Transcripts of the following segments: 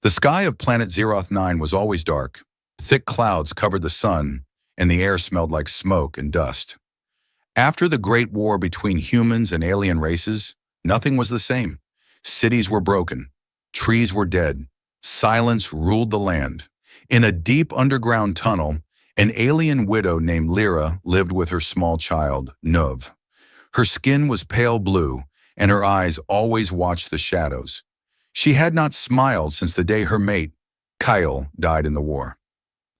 The sky of planet Zeroth 9 was always dark. Thick clouds covered the sun, and the air smelled like smoke and dust. After the Great War between humans and alien races, nothing was the same. Cities were broken. Trees were dead. Silence ruled the land. In a deep underground tunnel, an alien widow named Lyra lived with her small child, Nuv. Her skin was pale blue, and her eyes always watched the shadows. She had not smiled since the day her mate, Kyle, died in the war.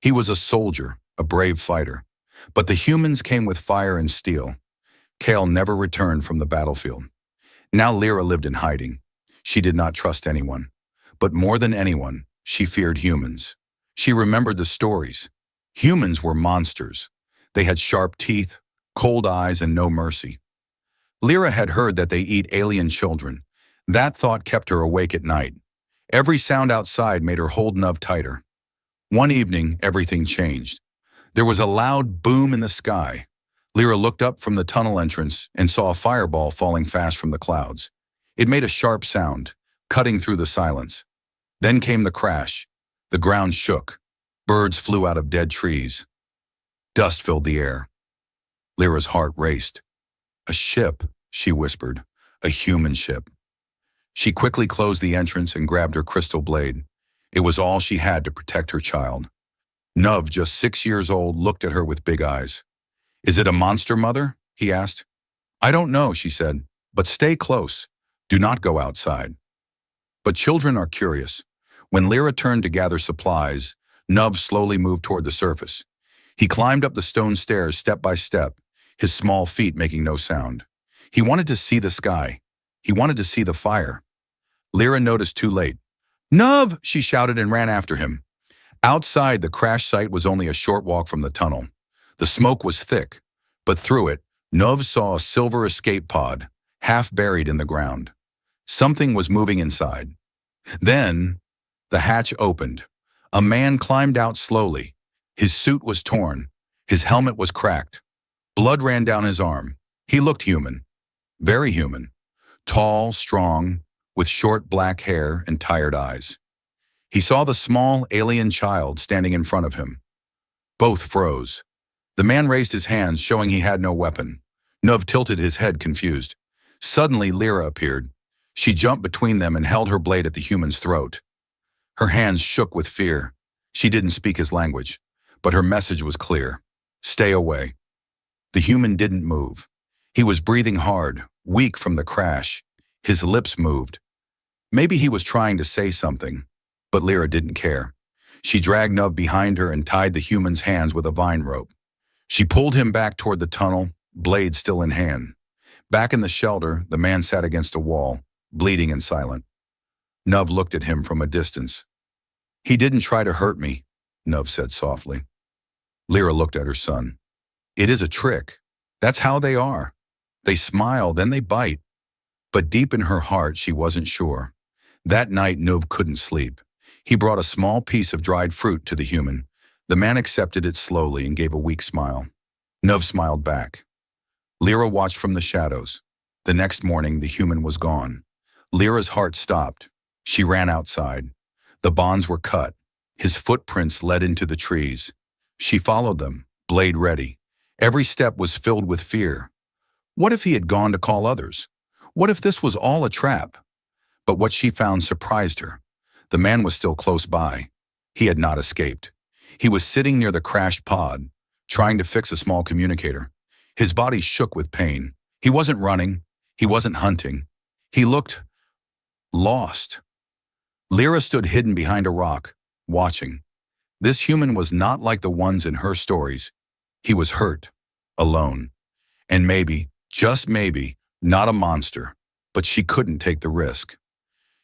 He was a soldier, a brave fighter. But the humans came with fire and steel. Kyle never returned from the battlefield. Now Lyra lived in hiding. She did not trust anyone. But more than anyone, she feared humans. She remembered the stories. Humans were monsters. They had sharp teeth, cold eyes, and no mercy. Lyra had heard that they eat alien children. That thought kept her awake at night. Every sound outside made her hold Nuv tighter. One evening, everything changed. There was a loud boom in the sky. Lyra looked up from the tunnel entrance and saw a fireball falling fast from the clouds. It made a sharp sound, cutting through the silence. Then came the crash. The ground shook. Birds flew out of dead trees. Dust filled the air. Lyra's heart raced. "A ship," she whispered. "A human ship." She quickly closed the entrance and grabbed her crystal blade. It was all she had to protect her child. Nuv, just 6 years old, looked at her with big eyes. "Is it a monster, Mother?" he asked. "I don't know," she said, "but stay close. Do not go outside." But children are curious. When Lyra turned to gather supplies, Nuv slowly moved toward the surface. He climbed up the stone stairs step by step, his small feet making no sound. He wanted to see the sky. He wanted to see the fire. Lyra noticed too late. "Nuv!" she shouted and ran after him. Outside, the crash site was only a short walk from the tunnel. The smoke was thick, but through it, Nuv saw a silver escape pod, half buried in the ground. Something was moving inside. Then, the hatch opened. A man climbed out slowly. His suit was torn. His helmet was cracked. Blood ran down his arm. He looked human. Very human. Tall, strong, with short black hair and tired eyes. He saw the small alien child standing in front of him. Both froze. The man raised his hands, showing he had no weapon. Nuv tilted his head, confused. Suddenly, Lyra appeared. She jumped between them and held her blade at the human's throat. Her hands shook with fear. She didn't speak his language, but her message was clear. Stay away. The human didn't move. He was breathing hard, weak from the crash. His lips moved. Maybe he was trying to say something, but Lyra didn't care. She dragged Nuv behind her and tied the human's hands with a vine rope. She pulled him back toward the tunnel, blade still in hand. Back in the shelter, the man sat against a wall, bleeding and silent. Nuv looked at him from a distance. "He didn't try to hurt me," Nuv said softly. Lyra looked at her son. "It is a trick. That's how they are. They smile, then they bite." But deep in her heart, she wasn't sure. That night, Nuv couldn't sleep. He brought a small piece of dried fruit to the human. The man accepted it slowly and gave a weak smile. Nuv smiled back. Lyra watched from the shadows. The next morning, the human was gone. Lyra's heart stopped. She ran outside. The bonds were cut. His footprints led into the trees. She followed them, blade ready. Every step was filled with fear. What if he had gone to call others? What if this was all a trap? But what she found surprised her. The man was still close by. He had not escaped. He was sitting near the crashed pod, trying to fix a small communicator. His body shook with pain. He wasn't running. He wasn't hunting. He looked lost. Lyra stood hidden behind a rock, watching. This human was not like the ones in her stories. He was hurt, alone, and maybe, just maybe, not a monster, but she couldn't take the risk.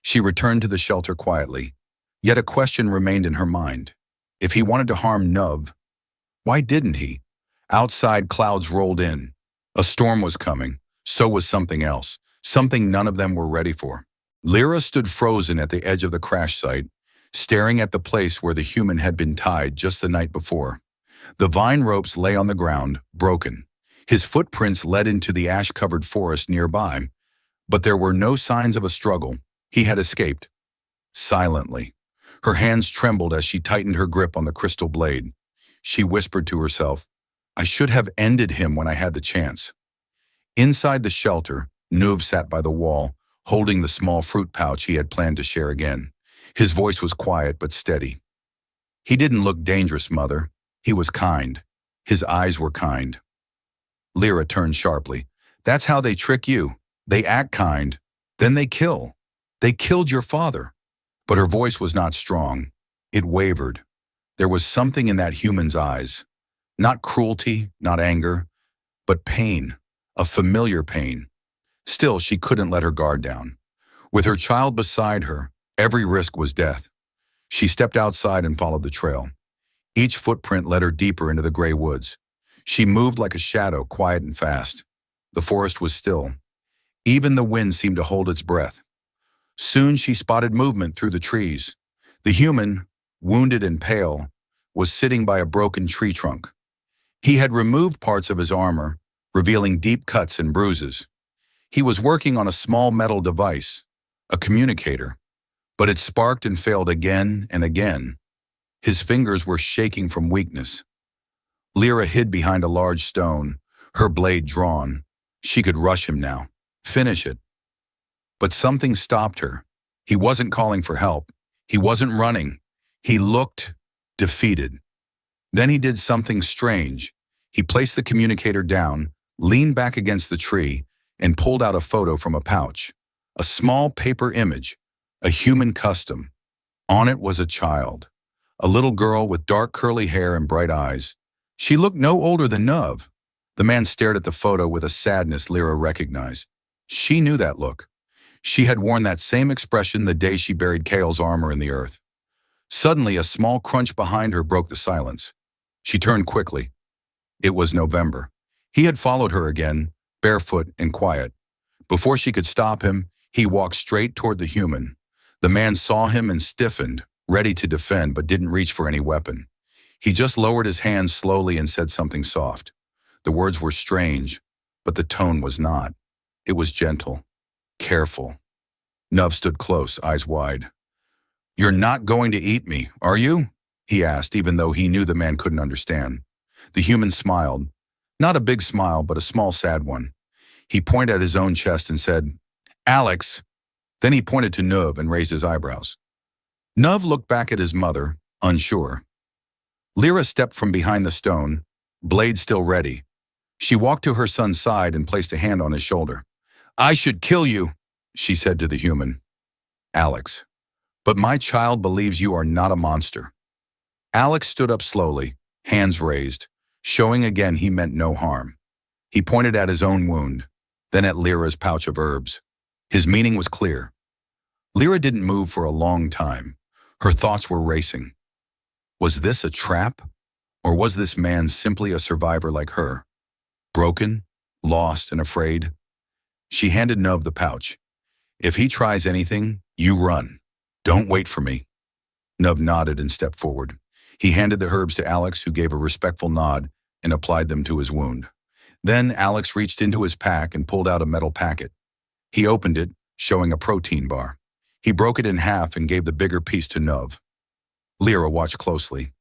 She returned to the shelter quietly, yet a question remained in her mind. If he wanted to harm Nuv, why didn't he? Outside, clouds rolled in. A storm was coming. So was something else, something none of them were ready for. Lyra stood frozen at the edge of the crash site, staring at the place where the human had been tied just the night before. The vine ropes lay on the ground, broken. His footprints led into the ash-covered forest nearby, but there were no signs of a struggle. He had escaped. Silently. Her hands trembled as she tightened her grip on the crystal blade. She whispered to herself, I should have ended him when I had the chance. Inside the shelter, Nuv sat by the wall, holding the small fruit pouch he had planned to share again. His voice was quiet but steady. He didn't look dangerous, Mother. He was kind. His eyes were kind. Lyra turned sharply. That's how they trick you. They act kind, then they kill. They killed your father. But her voice was not strong. It wavered. There was something in that human's eyes. Not cruelty, not anger, but pain, a familiar pain. Still, she couldn't let her guard down. With her child beside her, every risk was death. She stepped outside and followed the trail. Each footprint led her deeper into the gray woods. She moved like a shadow, quiet and fast. The forest was still. Even the wind seemed to hold its breath. Soon she spotted movement through the trees. The human, wounded and pale, was sitting by a broken tree trunk. He had removed parts of his armor, revealing deep cuts and bruises. He was working on a small metal device, a communicator, but it sparked and failed again and again. His fingers were shaking from weakness. Lyra hid behind a large stone, her blade drawn. She could rush him now, finish it. But something stopped her. He wasn't calling for help. He wasn't running. He looked defeated. Then he did something strange. He placed the communicator down, leaned back against the tree, and pulled out a photo from a pouch. A small paper image, a human custom. On it was a child, a little girl with dark curly hair and bright eyes. She looked no older than Nuv. The man stared at the photo with a sadness Lyra recognized. She knew that look. She had worn that same expression the day she buried Kale's armor in the earth. Suddenly, a small crunch behind her broke the silence. She turned quickly. It was November. He had followed her again, barefoot and quiet. Before she could stop him, he walked straight toward the human. The man saw him and stiffened, ready to defend but didn't reach for any weapon. He just lowered his hands slowly and said something soft. The words were strange, but the tone was not. It was gentle, careful. Nuv stood close, eyes wide. You're not going to eat me, are you? He asked, even though he knew the man couldn't understand. The human smiled. Not a big smile, but a small, sad one. He pointed at his own chest and said, Alex. Then he pointed to Nuv and raised his eyebrows. Nuv looked back at his mother, unsure. Lyra stepped from behind the stone, blade still ready. She walked to her son's side and placed a hand on his shoulder. I should kill you, she said to the human. Alex. But my child believes you are not a monster. Alex stood up slowly, hands raised, showing again he meant no harm. He pointed at his own wound, then at Lyra's pouch of herbs. His meaning was clear. Lyra didn't move for a long time. Her thoughts were racing. Was this a trap? Or was this man simply a survivor like her? Broken, lost, and afraid? She handed Nuv the pouch. If he tries anything, you run. Don't wait for me. Nuv nodded and stepped forward. He handed the herbs to Alex, who gave a respectful nod and applied them to his wound. Then Alex reached into his pack and pulled out a metal packet. He opened it, showing a protein bar. He broke it in half and gave the bigger piece to Nuv. Lyra watched closely.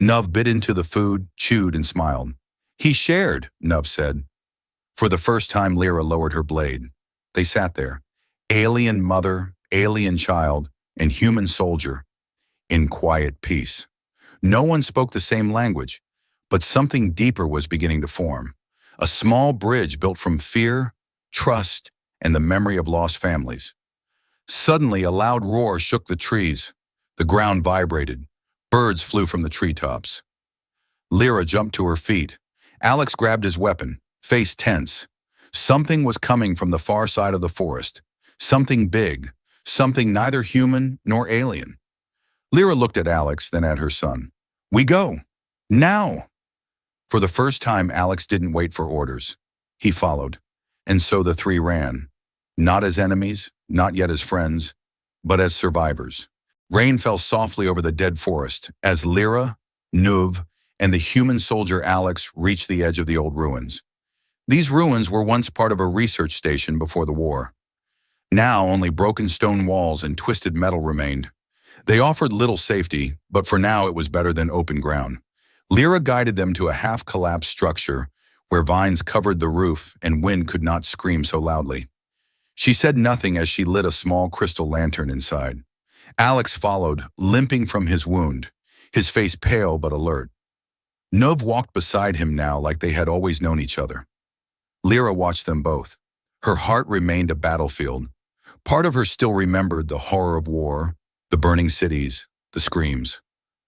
Nuv bit into the food, chewed, and smiled. He shared, Nuv said. For the first time, Lyra lowered her blade. They sat there, alien mother, alien child, and human soldier, in quiet peace. No one spoke the same language, but something deeper was beginning to form. A small bridge built from fear, trust, and the memory of lost families. Suddenly, a loud roar shook the trees. The ground vibrated. Birds flew from the treetops. Lyra jumped to her feet. Alex grabbed his weapon, face tense. Something was coming from the far side of the forest. Something big. Something neither human nor alien. Lyra looked at Alex, then at her son. We go. Now. For the first time, Alex didn't wait for orders. He followed. And so the three ran. Not as enemies, not yet as friends, but as survivors. Rain fell softly over the dead forest as Lyra, Nuv, and the human soldier Alex reached the edge of the old ruins. These ruins were once part of a research station before the war. Now only broken stone walls and twisted metal remained. They offered little safety, but for now it was better than open ground. Lyra guided them to a half-collapsed structure where vines covered the roof and wind could not scream so loudly. She said nothing as she lit a small crystal lantern inside. Alex followed, limping from his wound, his face pale but alert. Nov walked beside him now like they had always known each other. Lyra watched them both. Her heart remained a battlefield. Part of her still remembered the horror of war, the burning cities, the screams.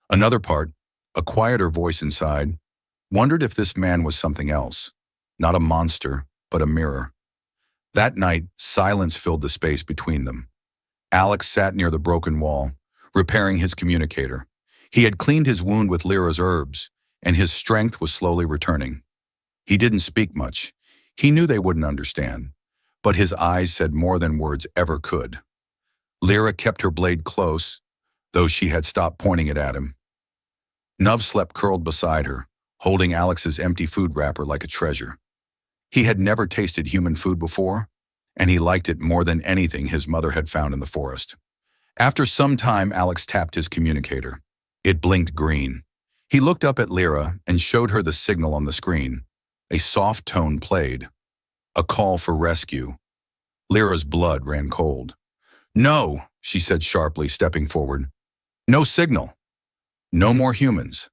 Another part, a quieter voice inside, wondered if this man was something else, not a monster, but a mirror. That night, silence filled the space between them. Alex sat near the broken wall, repairing his communicator. He had cleaned his wound with Lyra's herbs, and his strength was slowly returning. He didn't speak much. He knew they wouldn't understand, but his eyes said more than words ever could. Lyra kept her blade close, though she had stopped pointing it at him. Nov slept curled beside her, holding Alex's empty food wrapper like a treasure. He had never tasted human food before, and he liked it more than anything his mother had found in the forest. After some time, Alex tapped his communicator. It blinked green. He looked up at Lyra and showed her the signal on the screen. A soft tone played. A call for rescue. Lyra's blood ran cold. "No," she said sharply, stepping forward. "No signal. No more humans."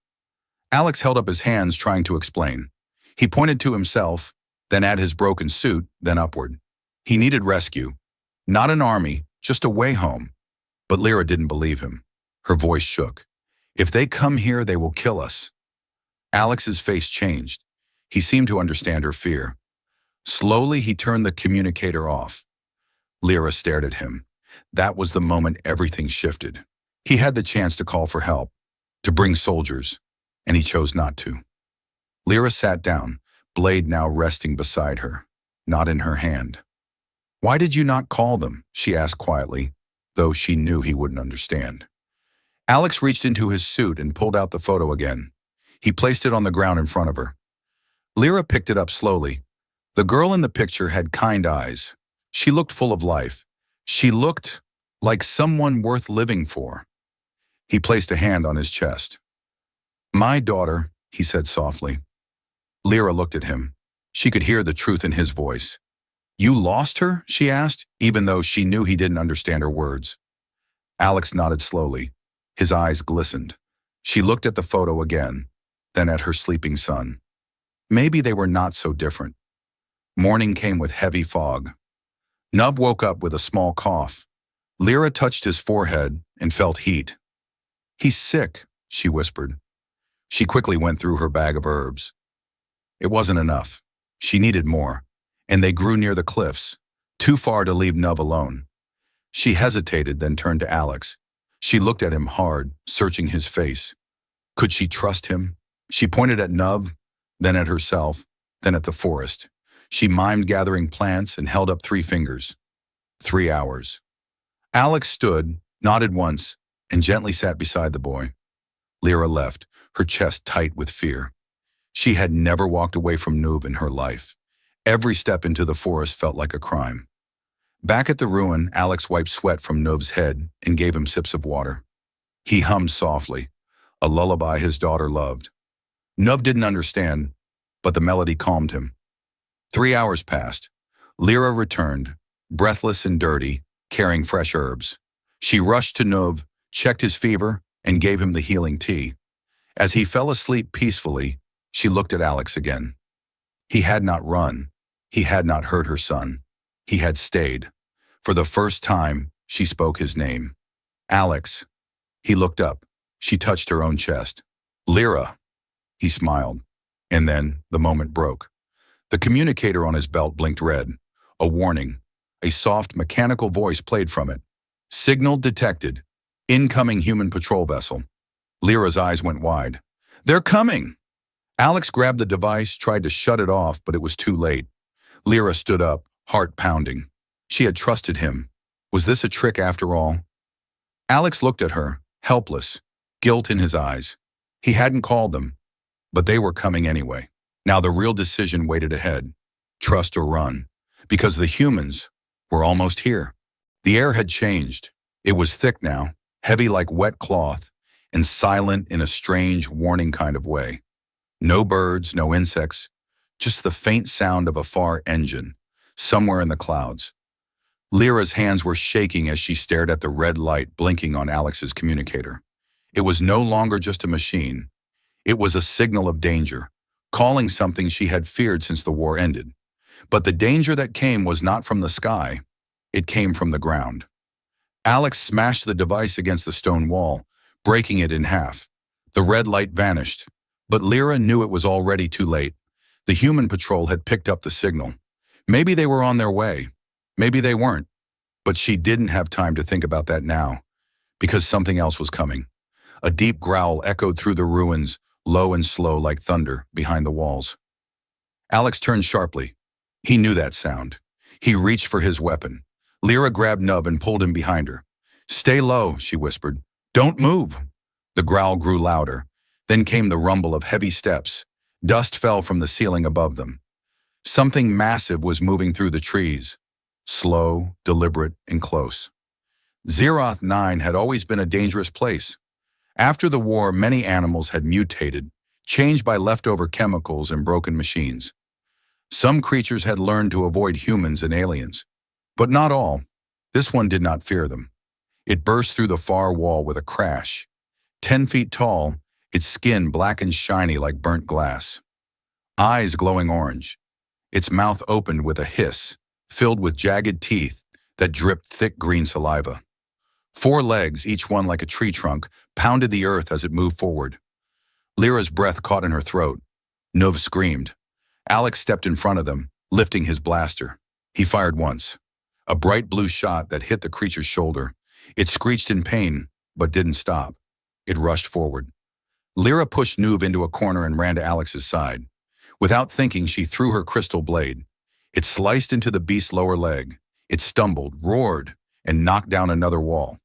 Alex held up his hands, trying to explain. He pointed to himself, then at his broken suit, then upward. He needed rescue. Not an army, just a way home. But Lyra didn't believe him. Her voice shook. "If they come here, they will kill us." Alex's face changed. He seemed to understand her fear. Slowly, he turned the communicator off. Lyra stared at him. That was the moment everything shifted. He had the chance to call for help, to bring soldiers, and he chose not to. Lyra sat down, blade now resting beside her, not in her hand. "Why did you not call them?" she asked quietly, though she knew he wouldn't understand. Alex reached into his suit and pulled out the photo again. He placed it on the ground in front of her. Lyra picked it up slowly. The girl in the picture had kind eyes. She looked full of life. She looked like someone worth living for. He placed a hand on his chest. "My daughter," he said softly. Lyra looked at him. She could hear the truth in his voice. "You lost her?" she asked, even though she knew he didn't understand her words. Alex nodded slowly. His eyes glistened. She looked at the photo again, then at her sleeping son. Maybe they were not so different. Morning came with heavy fog. Nov woke up with a small cough. Lyra touched his forehead and felt heat. "He's sick," she whispered. She quickly went through her bag of herbs. It wasn't enough. She needed more, and they grew near the cliffs, too far to leave Nov alone. She hesitated, then turned to Alex. She looked at him hard, searching his face. Could she trust him? She pointed at Nov, then at herself, then at the forest. She mimed gathering plants and held up 3 fingers. 3 hours. Alex stood, nodded once, and gently sat beside the boy. Lyra left, her chest tight with fear. She had never walked away from Nov in her life. Every step into the forest felt like a crime. Back at the ruin, Alex wiped sweat from Nov's head and gave him sips of water. He hummed softly, a lullaby his daughter loved. Nov didn't understand, but the melody calmed him. 3 hours passed. Lyra returned, breathless and dirty, carrying fresh herbs. She rushed to Nov, checked his fever, and gave him the healing tea. As he fell asleep peacefully, she looked at Alex again. He had not run. He had not hurt her son. He had stayed. For the first time, she spoke his name. "Alex." He looked up. She touched her own chest. "Lyra." He smiled. And then the moment broke. The communicator on his belt blinked red. A warning. A soft, mechanical voice played from it. "Signal detected. Incoming human patrol vessel." Lyra's eyes went wide. "They're coming!" Alex grabbed the device, tried to shut it off, but it was too late. Lyra stood up, heart pounding. She had trusted him. Was this a trick after all? Alex looked at her, helpless, guilt in his eyes. He hadn't called them, but they were coming anyway. Now the real decision waited ahead. Trust or run. Because the humans were almost here. The air had changed. It was thick now, heavy like wet cloth, and silent in a strange, warning kind of way. No birds, no insects, just the faint sound of a far engine, somewhere in the clouds. Lyra's hands were shaking as she stared at the red light blinking on Alex's communicator. It was no longer just a machine. It was a signal of danger, calling something she had feared since the war ended. But the danger that came was not from the sky. It came from the ground. Alex smashed the device against the stone wall, breaking it in half. The red light vanished, but Lyra knew it was already too late. The human patrol had picked up the signal. Maybe they were on their way. Maybe they weren't. But she didn't have time to think about that now, because something else was coming. A deep growl echoed through the ruins, low and slow like thunder, behind the walls. Alex turned sharply. He knew that sound. He reached for his weapon. Lyra grabbed Nub and pulled him behind her. "Stay low," she whispered. "Don't move." The growl grew louder. Then came the rumble of heavy steps. Dust fell from the ceiling above them. Something massive was moving through the trees. Slow, deliberate, and close. Zeroth 9 had always been a dangerous place. After the war, many animals had mutated, changed by leftover chemicals and broken machines. Some creatures had learned to avoid humans and aliens. But not all. This one did not fear them. It burst through the far wall with a crash. 10 feet tall, its skin black and shiny like burnt glass. Eyes glowing orange. Its mouth opened with a hiss, filled with jagged teeth that dripped thick green saliva. 4 legs, each one like a tree trunk, pounded the earth as it moved forward. Lyra's breath caught in her throat. Nuv screamed. Alex stepped in front of them, lifting his blaster. He fired once. A bright blue shot that hit the creature's shoulder. It screeched in pain, but didn't stop. It rushed forward. Lyra pushed Nuv into a corner and ran to Alex's side. Without thinking, she threw her crystal blade. It sliced into the beast's lower leg. It stumbled, roared, and knocked down another wall.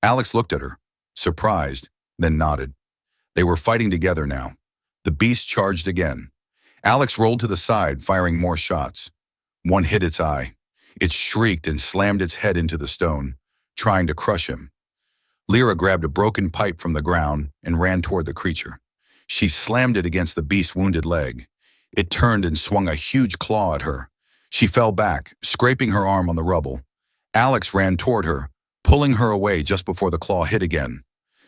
Alex looked at her, surprised, then nodded. They were fighting together now. The beast charged again. Alex rolled to the side, firing more shots. One hit its eye. It shrieked and slammed its head into the stone, trying to crush him. Lyra grabbed a broken pipe from the ground and ran toward the creature. She slammed it against the beast's wounded leg. It turned and swung a huge claw at her. She fell back, scraping her arm on the rubble. Alex ran toward her, pulling her away just before the claw hit again.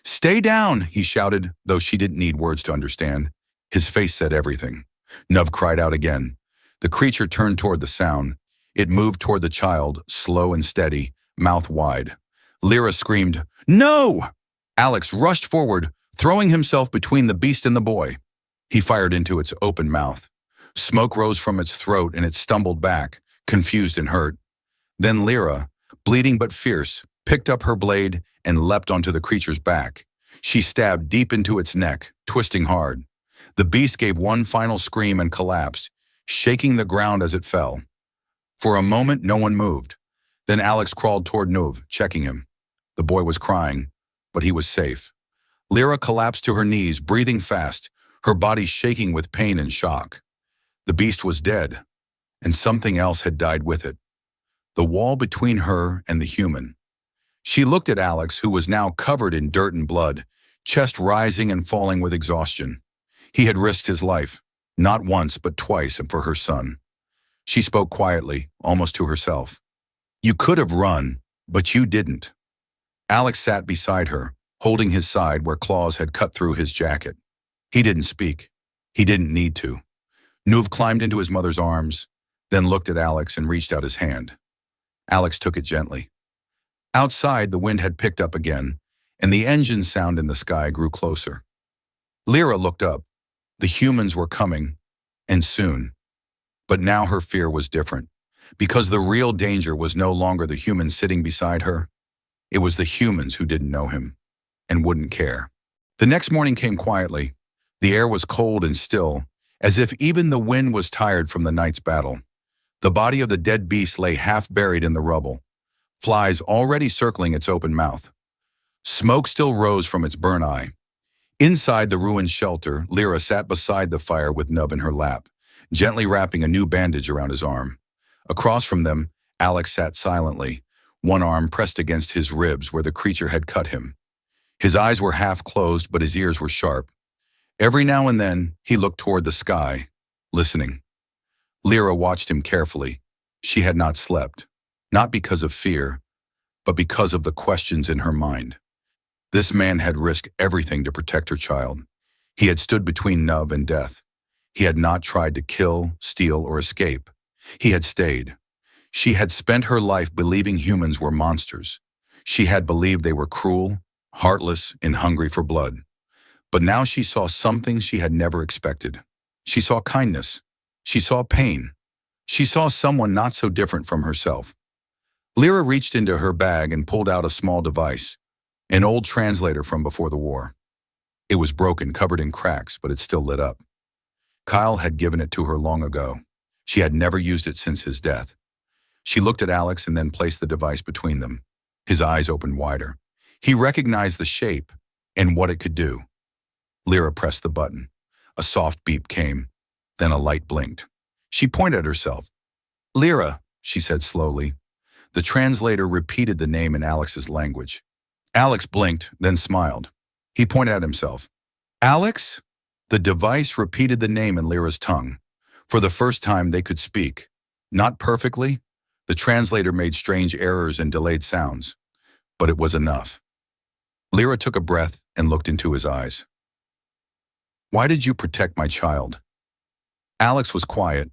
"Stay down," he shouted, though she didn't need words to understand. His face said everything. Nuv cried out again. The creature turned toward the sound. It moved toward the child, slow and steady, mouth wide. Lyra screamed, "No!" Alex rushed forward, throwing himself between the beast and the boy. He fired into its open mouth. Smoke rose from its throat and it stumbled back, confused and hurt. Then Lyra, bleeding but fierce, picked up her blade and leapt onto the creature's back. She stabbed deep into its neck, twisting hard. The beast gave one final scream and collapsed, shaking the ground as it fell. For a moment, no one moved. Then Alex crawled toward Nuv, checking him. The boy was crying, but he was safe. Lyra collapsed to her knees, breathing fast, her body shaking with pain and shock. The beast was dead, and something else had died with it. The wall between her and the human. She looked at Alex, who was now covered in dirt and blood, chest rising and falling with exhaustion. He had risked his life, not once but twice, and for her son. She spoke quietly, almost to herself. "You could have run, but you didn't." Alex sat beside her, holding his side where claws had cut through his jacket. He didn't speak. He didn't need to. Nuv climbed into his mother's arms, then looked at Alex and reached out his hand. Alex took it gently. Outside, the wind had picked up again, and the engine sound in the sky grew closer. Lyra looked up. The humans were coming, and soon. But now her fear was different, because the real danger was no longer the humans sitting beside her. It was the humans who didn't know him, and wouldn't care. The next morning came quietly. The air was cold and still, as if even the wind was tired from the night's battle. The body of the dead beast lay half buried in the rubble, flies already circling its open mouth. Smoke still rose from its burnt eye. Inside the ruined shelter, Lyra sat beside the fire with Nub in her lap, gently wrapping a new bandage around his arm. Across from them, Alex sat silently, one arm pressed against his ribs where the creature had cut him. His eyes were half closed, but his ears were sharp. Every now and then, he looked toward the sky, listening. Lyra watched him carefully. She had not slept, not because of fear, but because of the questions in her mind. This man had risked everything to protect her child. He had stood between Nub and death. He had not tried to kill, steal, or escape. He had stayed. She had spent her life believing humans were monsters. She had believed they were cruel, heartless, and hungry for blood. But now she saw something she had never expected. She saw kindness. She saw pain. She saw someone not so different from herself. Lyra reached into her bag and pulled out a small device, an old translator from before the war. It was broken, covered in cracks, but it still lit up. Kyle had given it to her long ago. She had never used it since his death. She looked at Alex and then placed the device between them. His eyes opened wider. He recognized the shape and what it could do. Lyra pressed the button. A soft beep came. Then a light blinked. She pointed at herself. Lyra, she said slowly. The translator repeated the name in Alex's language. Alex blinked, then smiled. He pointed at himself. Alex? The device repeated the name in Lyra's tongue. For the first time, they could speak. Not perfectly. The translator made strange errors and delayed sounds. But it was enough. Lyra took a breath and looked into his eyes. Why did you protect my child? Alex was quiet.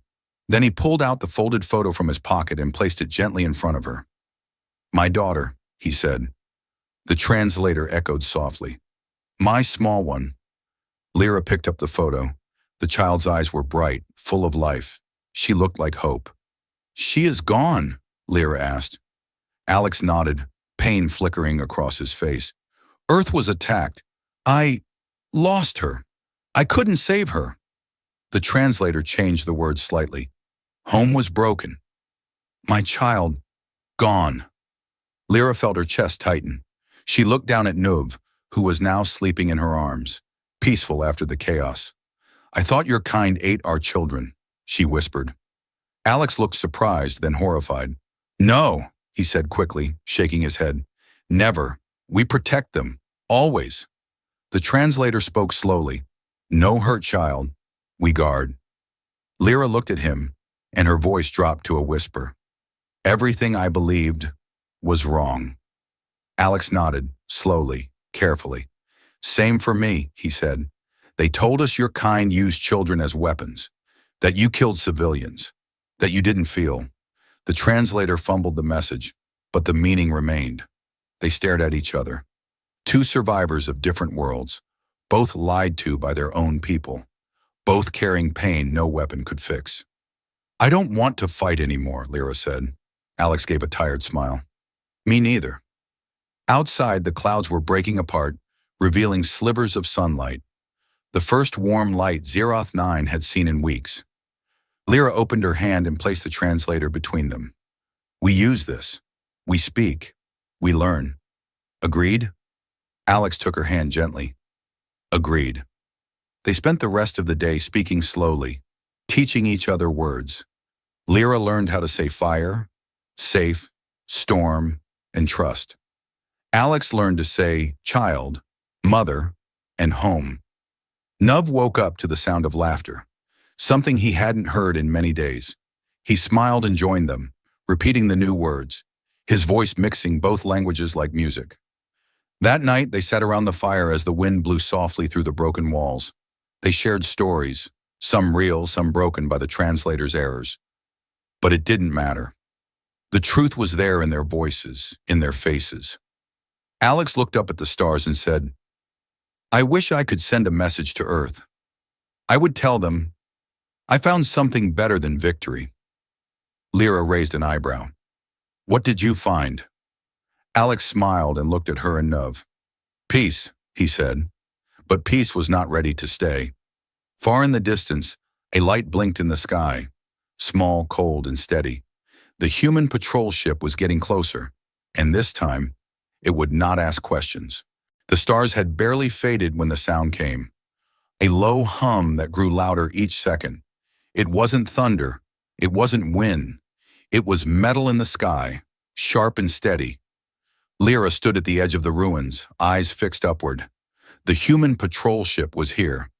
Then he pulled out the folded photo from his pocket and placed it gently in front of her. My daughter, he said. The translator echoed softly. My small one. Lyra picked up the photo. The child's eyes were bright, full of life. She looked like hope. She is gone, Lyra asked. Alex nodded, pain flickering across his face. Earth was attacked. I lost her. I couldn't save her. The translator changed the words slightly. Home was broken. My child, gone. Lyra felt her chest tighten. She looked down at Nuv, who was now sleeping in her arms, peaceful after the chaos. I thought your kind ate our children, she whispered. Alex looked surprised, then horrified. No, he said quickly, shaking his head. Never. We protect them. Always. The translator spoke slowly. No hurt, child. We guard. Lyra looked at him, and her voice dropped to a whisper. Everything I believed was wrong. Alex nodded, slowly, carefully. Same for me, he said. They told us your kind used children as weapons, that you killed civilians, that you didn't feel. The translator fumbled the message, but the meaning remained. They stared at each other. Two survivors of different worlds, both lied to by their own people, both carrying pain no weapon could fix. I don't want to fight anymore, Lyra said. Alex gave a tired smile. Me neither. Outside, the clouds were breaking apart, revealing slivers of sunlight. The first warm light Zeroth 9 had seen in weeks. Lyra opened her hand and placed the translator between them. We use this. We speak. We learn. Agreed? Alex took her hand gently. Agreed. They spent the rest of the day speaking slowly, teaching each other words. Lyra learned how to say fire, safe, storm, and trust. Alex learned to say child, mother, and home. Nuv woke up to the sound of laughter, something he hadn't heard in many days. He smiled and joined them, repeating the new words, his voice mixing both languages like music. That night, they sat around the fire as the wind blew softly through the broken walls. They shared stories, some real, some broken by the translator's errors. But it didn't matter. The truth was there in their voices, in their faces. Alex looked up at the stars and said, I wish I could send a message to Earth. I would tell them, I found something better than victory. Lyra raised an eyebrow. What did you find? Alex smiled and looked at her and Nuv. Peace, he said. But peace was not ready to stay. Far in the distance, a light blinked in the sky, small, cold, and steady. The human patrol ship was getting closer, and this time, it would not ask questions. The stars had barely faded when the sound came. A low hum that grew louder each second. It wasn't thunder. It wasn't wind. It was metal in the sky, sharp and steady. Lyra stood at the edge of the ruins, eyes fixed upward. The human patrol ship was here.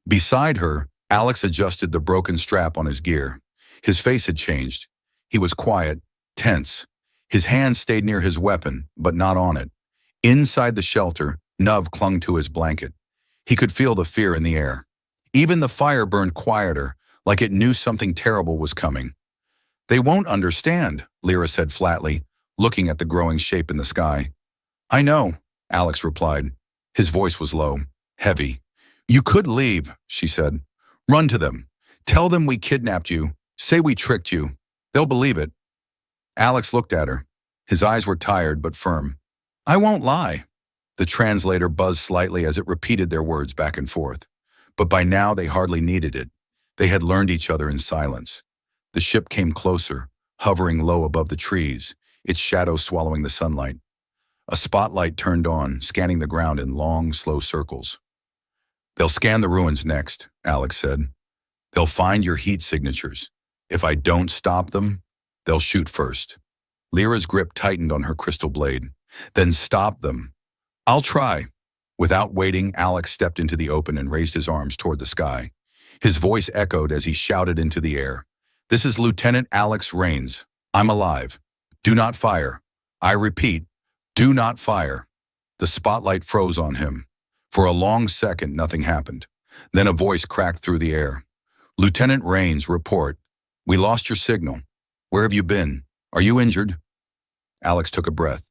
Beside her, Alex adjusted the broken strap on his gear. His face had changed. He was quiet, tense. His hand stayed near his weapon, but not on it. Inside the shelter, Nuv clung to his blanket. He could feel the fear in the air. Even the fire burned quieter, like it knew something terrible was coming. "They won't understand," Lyra said flatly, looking at the growing shape in the sky. "I know," Alex replied. His voice was low, heavy. "You could leave," she said. "Run to them. Tell them we kidnapped you. Say we tricked you. They'll believe it." Alex looked at her. His eyes were tired but firm. "I won't lie." The translator buzzed slightly as it repeated their words back and forth. But by now they hardly needed it. They had learned each other in silence. The ship came closer, hovering low above the trees, its shadow swallowing the sunlight. A spotlight turned on, scanning the ground in long, slow circles. "They'll scan the ruins next," Alex said. "They'll find your heat signatures. If I don't stop them, they'll shoot first." Lyra's grip tightened on her crystal blade. "Then stop them." "I'll try." Without waiting, Alex stepped into the open and raised his arms toward the sky. His voice echoed as he shouted into the air. "This is Lieutenant Alex Rains. I'm alive. Do not fire. I repeat, do not fire." The spotlight froze on him. For a long second, nothing happened. Then a voice cracked through the air. "Lieutenant Rains, report. We lost your signal. Where have you been? Are you injured?" Alex took a breath.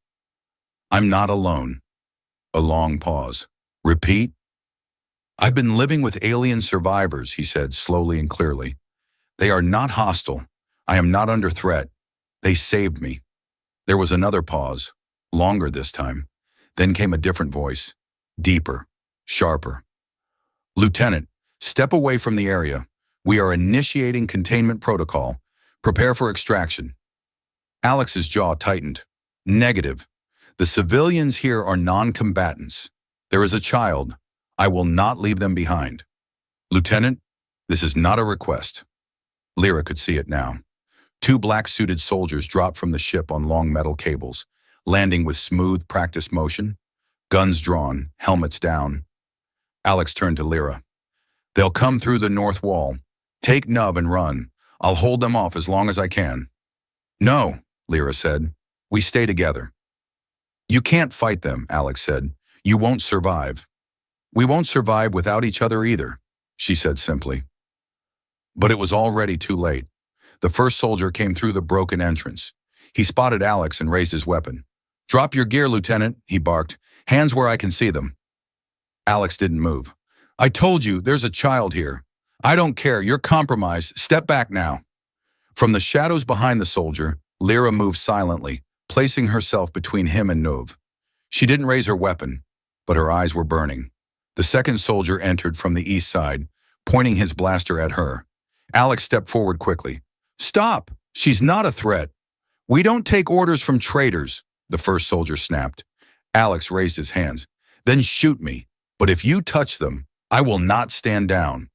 "I'm not alone." A long pause. "Repeat." "I've been living with alien survivors," he said slowly and clearly. "They are not hostile. I am not under threat. They saved me." There was another pause, longer this time. Then came a different voice, deeper, sharper. "Lieutenant, step away from the area. We are initiating containment protocol. Prepare for extraction." Alex's jaw tightened. "Negative. The civilians here are non-combatants. There is a child. I will not leave them behind." "Lieutenant, this is not a request." Lyra could see it now. Two black-suited soldiers dropped from the ship on long metal cables, landing with smooth, practiced motion, guns drawn, helmets down. Alex turned to Lyra. "They'll come through the north wall. Take Nuv and run. I'll hold them off as long as I can." "No," Lyra said. "We stay together." "You can't fight them," Alex said. "You won't survive." "We won't survive without each other either," she said simply. But it was already too late. The first soldier came through the broken entrance. He spotted Alex and raised his weapon. "Drop your gear, Lieutenant," he barked. "Hands where I can see them." Alex didn't move. "I told you, there's a child here. I don't care, you're compromised. Step back now." From the shadows behind the soldier, Lyra moved silently, placing herself between him and Nuv. She didn't raise her weapon, but her eyes were burning. The second soldier entered from the east side, pointing his blaster at her. Alex stepped forward quickly. "Stop! She's not a threat." "We don't take orders from traitors," the first soldier snapped. Alex raised his hands. "Then shoot me. But if you touch them, I will not stand down."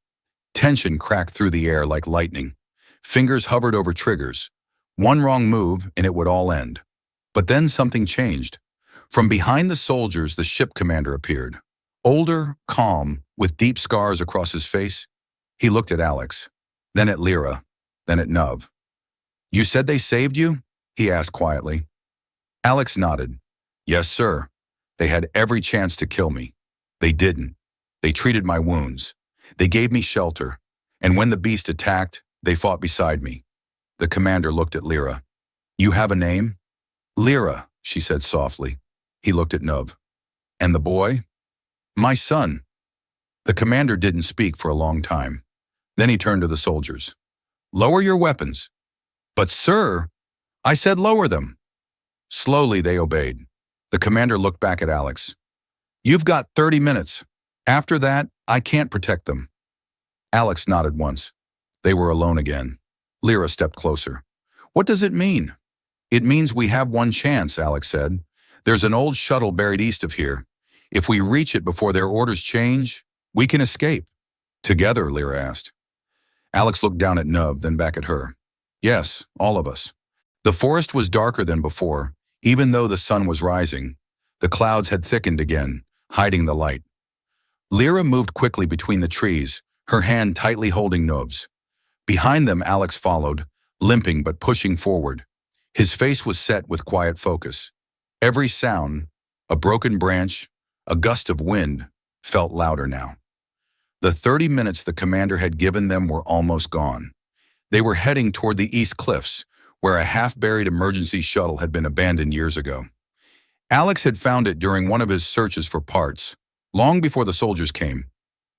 Tension cracked through the air like lightning. Fingers hovered over triggers. One wrong move and it would all end. But then something changed. From behind the soldiers, the ship commander appeared. Older, calm, with deep scars across his face. He looked at Alex, then at Lyra, then at Nuv. "You said they saved you?" he asked quietly. Alex nodded. "Yes, sir. They had every chance to kill me. They didn't. They treated my wounds. They gave me shelter. And when the beast attacked, they fought beside me." The commander looked at Lyra. "You have a name?" "Lyra," she said softly. He looked at Nuv. "And the boy?" "My son." The commander didn't speak for a long time. Then he turned to the soldiers. "Lower your weapons." "But sir," "I said lower them." Slowly they obeyed. The commander looked back at Alex. "You've got 30 minutes. After that, I can't protect them." Alex nodded once. They were alone again. Lyra stepped closer. "What does it mean?" "It means we have one chance," Alex said. "There's an old shuttle buried east of here. If we reach it before their orders change, we can escape." "Together?" Lyra asked. Alex looked down at Nuv, then back at her. "Yes, all of us." The forest was darker than before, Even though the sun was rising, the clouds had thickened again, hiding the light. Lyra moved quickly between the trees, her hand tightly holding Nov's. Behind them, Alex followed, limping but pushing forward. His face was set with quiet focus. Every sound, a broken branch, a gust of wind, felt louder now. The 30 minutes the commander had given them were almost gone. They were heading toward the East Cliffs, where a half-buried emergency shuttle had been abandoned years ago. Alex had found it during one of his searches for parts, long before the soldiers came.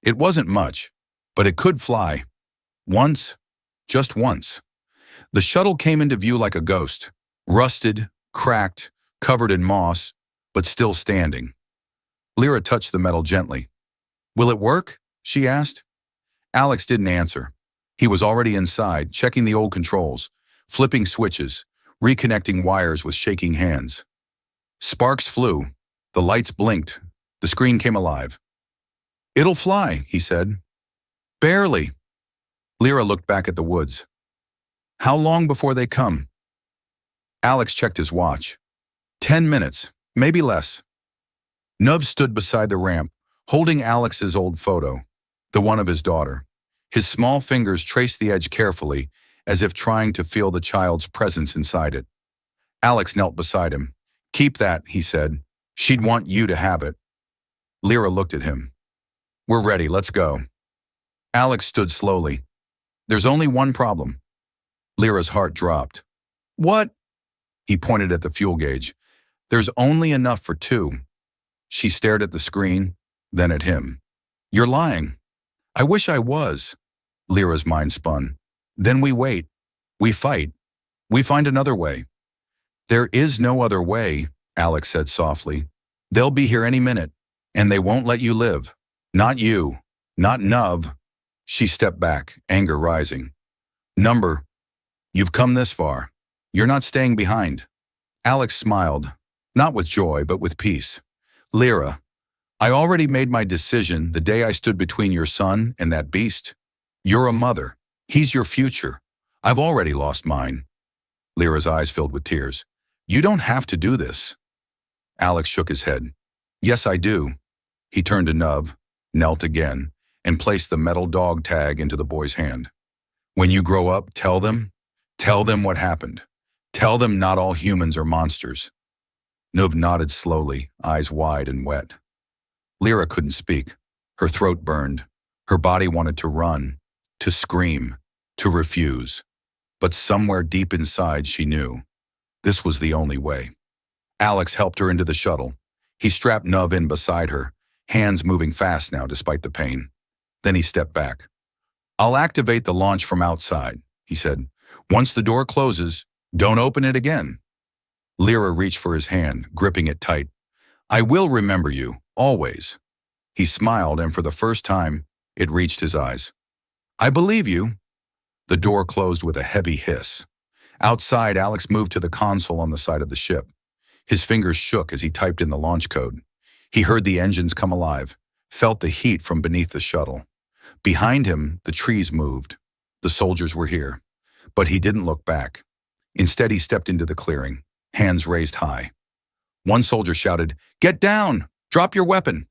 It wasn't much, but it could fly. Once, just once. The shuttle came into view like a ghost, rusted, cracked, covered in moss, but still standing. Lyra touched the metal gently. "Will it work?" she asked. Alex didn't answer. He was already inside, checking the old controls, flipping switches, reconnecting wires with shaking hands. Sparks flew. The lights blinked. The screen came alive. "It'll fly," he said. "Barely." Lyra looked back at the woods. "How long before they come?" Alex checked his watch. 10 minutes, maybe less. Nub stood beside the ramp, holding Alex's old photo, the one of his daughter. His small fingers traced the edge carefully, as if trying to feel the child's presence inside it. Alex knelt beside him. "Keep that," he said. "She'd want you to have it." Lyra looked at him. "We're ready, let's go." Alex stood slowly. "There's only one problem." Lyra's heart dropped. "What?" He pointed at the fuel gauge. "There's only enough for 2. She stared at the screen, then at him. "You're lying." "I wish I was." Lyra's mind spun. "Then we wait. We fight. We find another way." "There is no other way," Alex said softly. "They'll be here any minute, and they won't let you live. Not you. Not Nuv." She stepped back, anger rising. "Number, you've come this far. You're not staying behind." Alex smiled, not with joy, but with peace. "Lyra, I already made my decision the day I stood between your son and that beast. You're a mother. He's your future. I've already lost mine." Lyra's eyes filled with tears. "You don't have to do this." Alex shook his head. "Yes, I do." He turned to Nuv, knelt again, and placed the metal dog tag into the boy's hand. "When you grow up, tell them what happened. Tell them not all humans are monsters." Nuv nodded slowly, eyes wide and wet. Lyra couldn't speak. Her throat burned. Her body wanted to run, to scream, to refuse. But somewhere deep inside she knew this was the only way. Alex helped her into the shuttle. He strapped Nuv in beside her, hands moving fast now despite the pain. Then he stepped back. "I'll activate the launch from outside," he said. "Once the door closes, don't open it again." Lyra reached for his hand, gripping it tight. "I will remember you, always." He smiled, and for the first time, it reached his eyes. "I believe you." The door closed with a heavy hiss. Outside, Alex moved to the console on the side of the ship. His fingers shook as he typed in the launch code. He heard the engines come alive, felt the heat from beneath the shuttle. Behind him, the trees moved. The soldiers were here. But he didn't look back. Instead, he stepped into the clearing, hands raised high. One soldier shouted, "Get down! Drop your weapon!"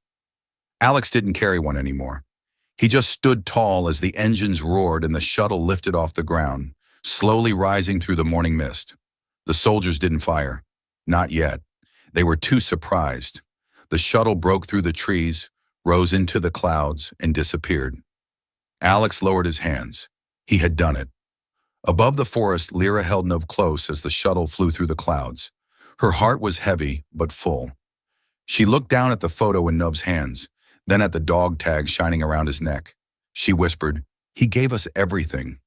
Alex didn't carry one anymore. He just stood tall as the engines roared and the shuttle lifted off the ground, slowly rising through the morning mist. The soldiers didn't fire. Not yet. They were too surprised. The shuttle broke through the trees, rose into the clouds, and disappeared. Alex lowered his hands. He had done it. Above the forest, Lyra held Nov close as the shuttle flew through the clouds. Her heart was heavy, but full. She looked down at the photo in Nov's hands, then at the dog tag shining around his neck. She whispered, "He gave us everything."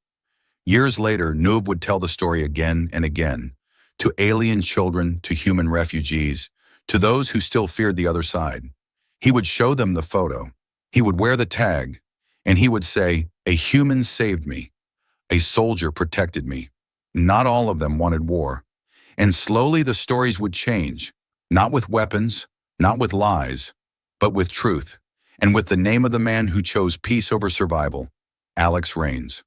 Years later, Nov would tell the story again and again, to alien children, to human refugees, to those who still feared the other side. He would show them the photo. He would wear the tag, and he would say, "A human saved me. A soldier protected me." Not all of them wanted war. And slowly the stories would change, not with weapons, not with lies, but with truth, and with the name of the man who chose peace over survival, Alex Rains.